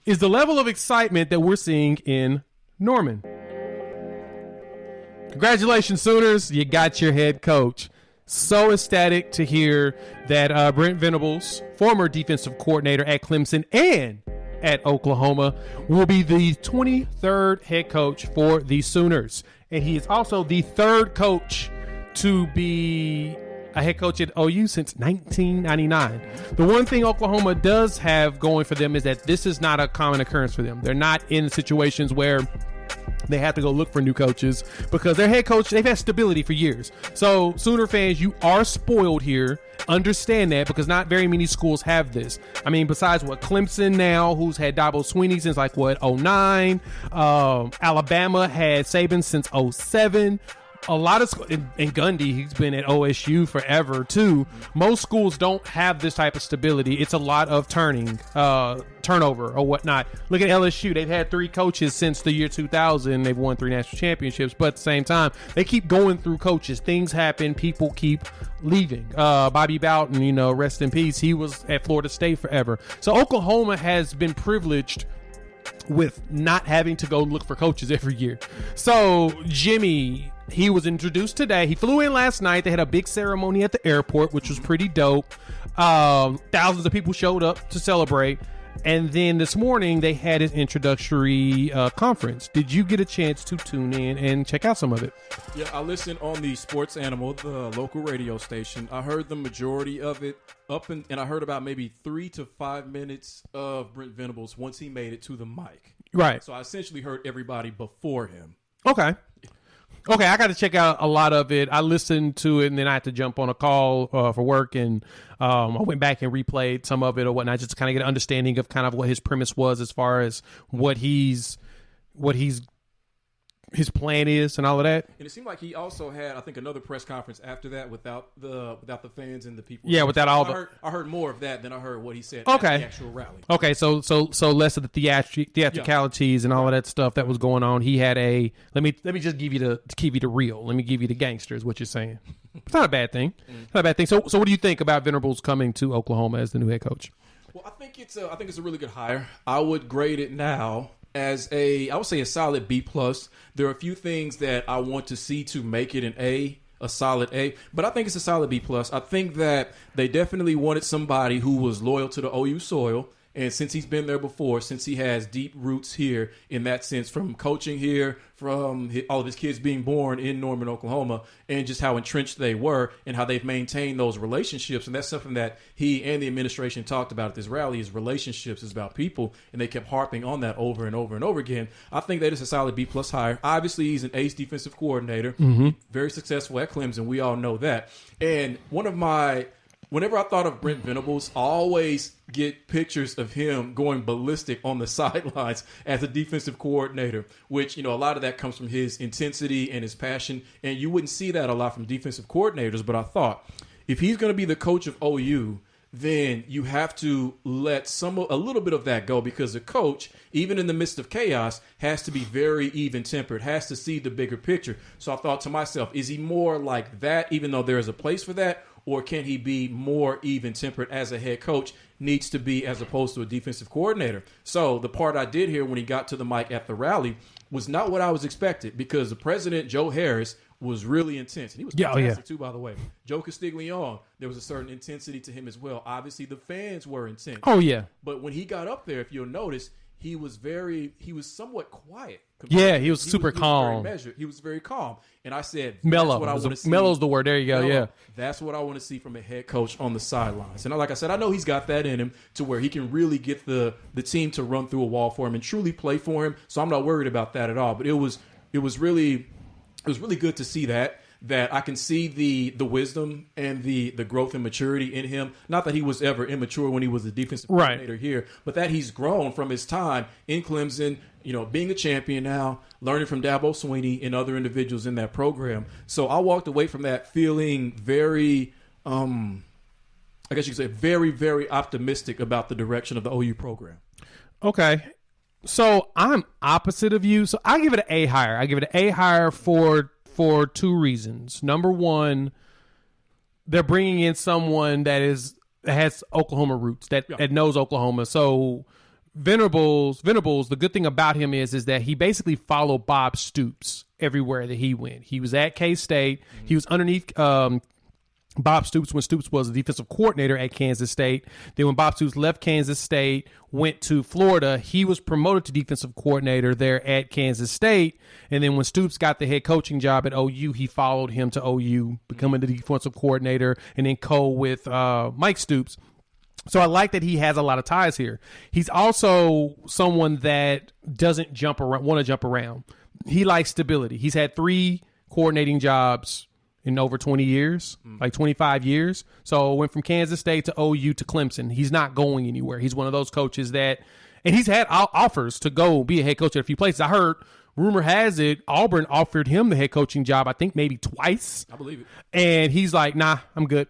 is the level of excitement that we're seeing in Norman. Congratulations, Sooners. You got your head coach. So ecstatic to hear that Brent Venables, former defensive coordinator at Clemson and at Oklahoma, will be the 23rd head coach for the Sooners. And he is also the third coach to be a head coach at OU since 1999. The one thing Oklahoma does have going for them is that this is not a common occurrence for them. They're not in situations where they have to go look for new coaches because their head coach, they've had stability for years. So Sooner fans, you are spoiled here. Understand that, because not very many schools have this. I mean, besides Clemson now, who's had Dabo Swinney since 09. Alabama had Saban since 07. A lot of and Gundy, he's been at OSU forever too. Most schools don't have this type of stability. It's a lot of turnover or whatnot. Look at LSU. They've had 3 coaches since the year 2000. They've won 3 national championships, but at the same time, they keep going through coaches. Things happen. People keep leaving. Bobby Bowden, rest in peace. He was at Florida State forever. So Oklahoma has been privileged with not having to go look for coaches every year. So Jimmy, he was introduced today. He flew in last night. They had a big ceremony at the airport, which was pretty dope. Thousands of people showed up to celebrate. And then this morning, they had his introductory conference. Did you get a chance to tune in and check out some of it? Yeah, I listened on the Sports Animal, the local radio station. I heard the majority of it and I heard about maybe 3 to 5 minutes of Brent Venables once he made it to the mic. Right. So I essentially heard everybody before him. Okay, I got to check out a lot of it. I listened to it, and then I had to jump on a call for work, and I went back and replayed some of it or whatnot, just to kind of get an understanding of kind of what his premise was as far as what his plan is and all of that. And it seemed like he also had, I think, another press conference after that without the fans and the people. Yeah, without all I heard more of that than I heard what he said at the actual rally. Okay, so less of the theatricalities and all of that stuff that was going on. He had a let me just give you the real. Let me give you the gangster is what you're saying. It's not a bad thing. It's not a bad thing. So what do you think about Venables coming to Oklahoma as the new head coach? Well, I think it's a really good hire. I would grade it now as I would say a solid B+. There are a few things that I want to see to make it a solid A, but I think it's a solid B+. I think that they definitely wanted somebody who was loyal to the OU soil. And since he's been there before, since he has deep roots here in that sense, from coaching here, from all of his kids being born in Norman, Oklahoma, and just how entrenched they were and how they've maintained those relationships. And that's something that he and the administration talked about at this rally is relationships is about people. And they kept harping on that over and over and over again. I think that is a solid B+ hire. Obviously, he's an ace defensive coordinator, very successful at Clemson. We all know that. And whenever I thought of Brent Venables, I always get pictures of him going ballistic on the sidelines as a defensive coordinator, which, a lot of that comes from his intensity and his passion. And you wouldn't see that a lot from defensive coordinators. But I thought, if he's going to be the coach of OU, then you have to let a little bit of that go, because the coach, even in the midst of chaos, has to be very even-tempered, has to see the bigger picture. So I thought to myself, is he more like that, even though there is a place for that? Or can he be more even-tempered as a head coach needs to be as opposed to a defensive coordinator? So the part I did hear when he got to the mic at the rally was not what I was expected, because the president, Joe Harris, was really intense. And he was fantastic too, by the way. Joe Castiglione, there was a certain intensity to him as well. Obviously, the fans were intense. Oh, yeah. But when he got up there, if you'll notice, he was somewhat quiet. Yeah, he was super calm. He was very measured. He was very calm. And I said, mellow. That's what I want to see. Mellow's the word. There you go. Mellow. Yeah. That's what I want to see from a head coach on the sidelines. And like I said, I know he's got that in him to where he can really get the team to run through a wall for him and truly play for him. So I'm not worried about that at all. But it was really good to see that I can see the wisdom and the growth and maturity in him. Not that he was ever immature when he was a defensive coordinator here, but that he's grown from his time in Clemson, being a champion now, learning from Dabo Swinney and other individuals in that program. So I walked away from that feeling very, I guess you could say, very, very optimistic about the direction of the OU program. Okay. So I'm opposite of you. So I give it an A higher. I give it an A higher for 2 reasons. Number one, they're bringing in someone that has Oklahoma roots, that knows Oklahoma. So Venables, the good thing about him is that he basically followed Bob Stoops everywhere that he went. He was at K-State. Mm-hmm. He was underneath Bob Stoops when Stoops was the defensive coordinator at Kansas State. Then when Bob Stoops left Kansas State, went to Florida, he was promoted to defensive coordinator there at Kansas State. And then when Stoops got the head coaching job at OU, he followed him to OU, becoming the defensive coordinator, and then with Mike Stoops. So I like that he has a lot of ties here. He's also someone that doesn't want to jump around. He likes stability. He's had 3 coordinating jobs in over 20 years, like 25 years. So went from Kansas State to OU to Clemson. He's not going anywhere. He's one of those coaches that, and he's had offers to go be a head coach at a few places. I heard, rumor has it, Auburn offered him the head coaching job, I think maybe twice. I believe it. And he's like, nah, I'm good.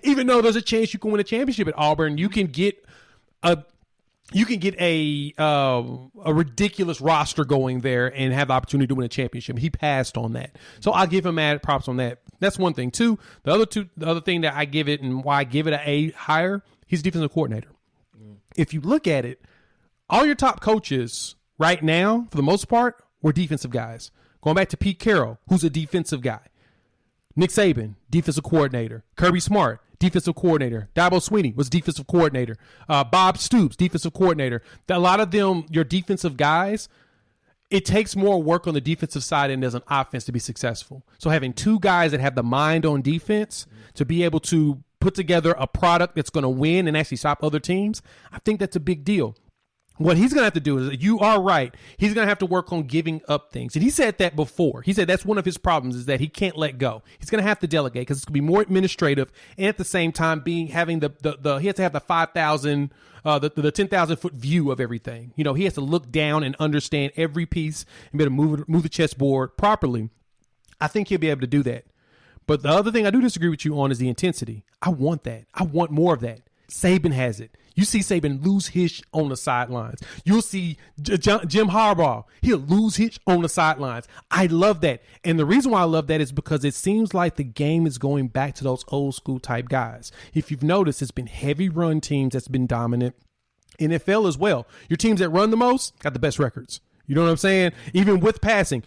Even though there's a chance you can win a championship at Auburn, you can get a ridiculous roster going there and have the opportunity to win a championship. He passed on that. So I'll give him mad props on that. That's one thing. The other thing that I give it and why I give it an A higher, he's defensive coordinator. If you look at it, all your top coaches right now, for the most part, were defensive guys. Going back to Pete Carroll, who's a defensive guy. Nick Saban, defensive coordinator. Kirby Smart, defensive coordinator. Dabo Swinney was defensive coordinator. Bob Stoops, defensive coordinator. A lot of them, your defensive guys, it takes more work on the defensive side than there's an offense to be successful. So having 2 guys that have the mind on defense to be able to put together a product that's going to win and actually stop other teams, I think that's a big deal. What he's going to have to do is, you are right, he's going to have to work on giving up things. And he said that before. He said that's one of his problems is that he can't let go. He's going to have to delegate because it's going to be more administrative. And at the same time, he has to have the 5,000, the 10,000 foot view of everything. You know, he has to look down and understand every piece and be able to move the chessboard properly. I think he'll be able to do that. But the other thing I do disagree with you on is the intensity. I want that. I want more of that. Saban has it. You see Saban lose his on the sidelines. You'll see Jim Harbaugh. He'll lose his on the sidelines. I love that. And the reason why I love that is because it seems like the game is going back to those old school type guys. If you've noticed, it's been heavy run teams that's been dominant. NFL as well. Your teams that run the most got the best records. You know what I'm saying? Even with passing.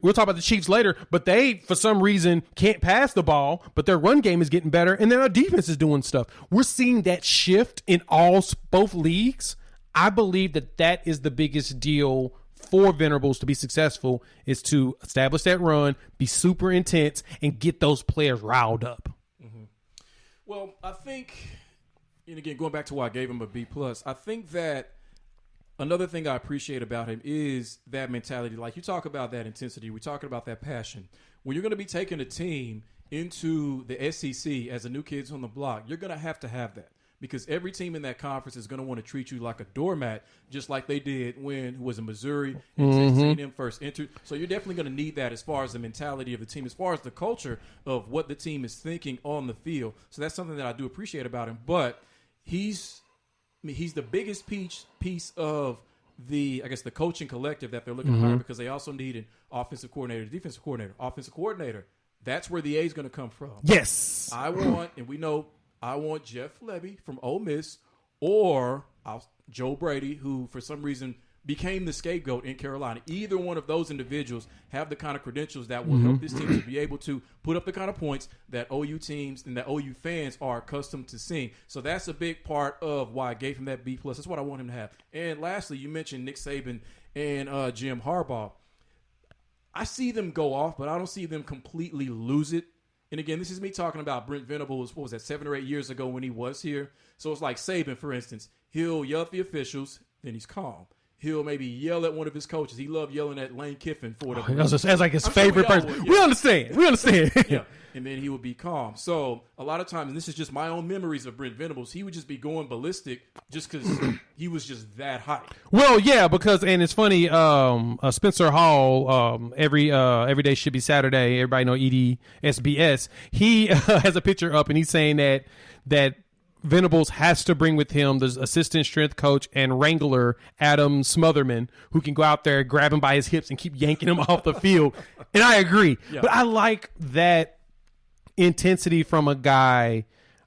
We'll talk about the Chiefs later, but they, for some reason, can't pass the ball, but their run game is getting better, and then our defense is doing stuff. We're seeing that shift in both leagues. I believe that is the biggest deal for Venables to be successful, is to establish that run, be super intense, and get those players riled up. Mm-hmm. Well, I think, and again, going back to why I gave him a B+, I think that another thing I appreciate about him is that mentality. Like you talk about that intensity. We're talking about that passion. When you're going to be taking a team into the SEC as a new kids on the block, you're going to have that because every team in that conference is going to want to treat you like a doormat, just like they did when it was in Missouri and Texas A&M first entered. So you're definitely going to need that as far as the mentality of the team, as far as the culture of what the team is thinking on the field. So that's something that I do appreciate about him. But he's the biggest piece of the coaching collective that they're looking to hire, because they also need an offensive coordinator, defensive coordinator, offensive coordinator. That's where the A is going to come from. Yes. I want Jeff Lebby from Ole Miss or Joe Brady, who for some reason became the scapegoat in Carolina. Either one of those individuals have the kind of credentials that will help this team to be able to put up the kind of points that OU teams and that OU fans are accustomed to seeing. So that's a big part of why I gave him that B+. That's what I want him to have. And lastly, you mentioned Nick Saban and Jim Harbaugh. I see them go off, but I don't see them completely lose it. And again, this is me talking about Brent Venables, 7 or 8 years ago when he was here. So it's like Saban, for instance. He'll yell at the officials, then he's calm. He'll maybe yell at one of his coaches. He loved yelling at Lane Kiffin for whatever. That's like his favorite person. Would, yeah. We understand. Yeah. And then he would be calm. So a lot of times, and this is just my own memories of Brent Venables, he would just be going ballistic just because he was just that hype. Well, yeah, and it's funny, Spencer Hall, every day should be Saturday. Everybody know EDSBS. He has a picture up, and he's saying that Venables has to bring with him the assistant strength coach and wrangler, Adam Smotherman, who can go out there, grab him by his hips, and keep yanking him off the field. And I agree. Yeah. But I like that intensity from a guy.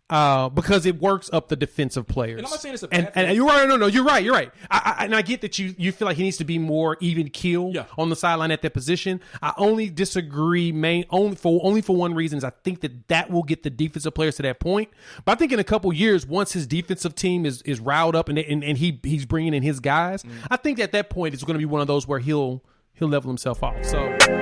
because it works up the defensive players. And I'm not saying it's a bad and you're right. No, you're right. You're right. And I get that you feel like he needs to be more even keel on the sideline at that position. I only disagree only for one reason is I think that will get the defensive players to that point. But I think in a couple years, once his defensive team is riled up and he's bringing in his guys, I think at that point it's going to be one of those where he'll level himself off. So.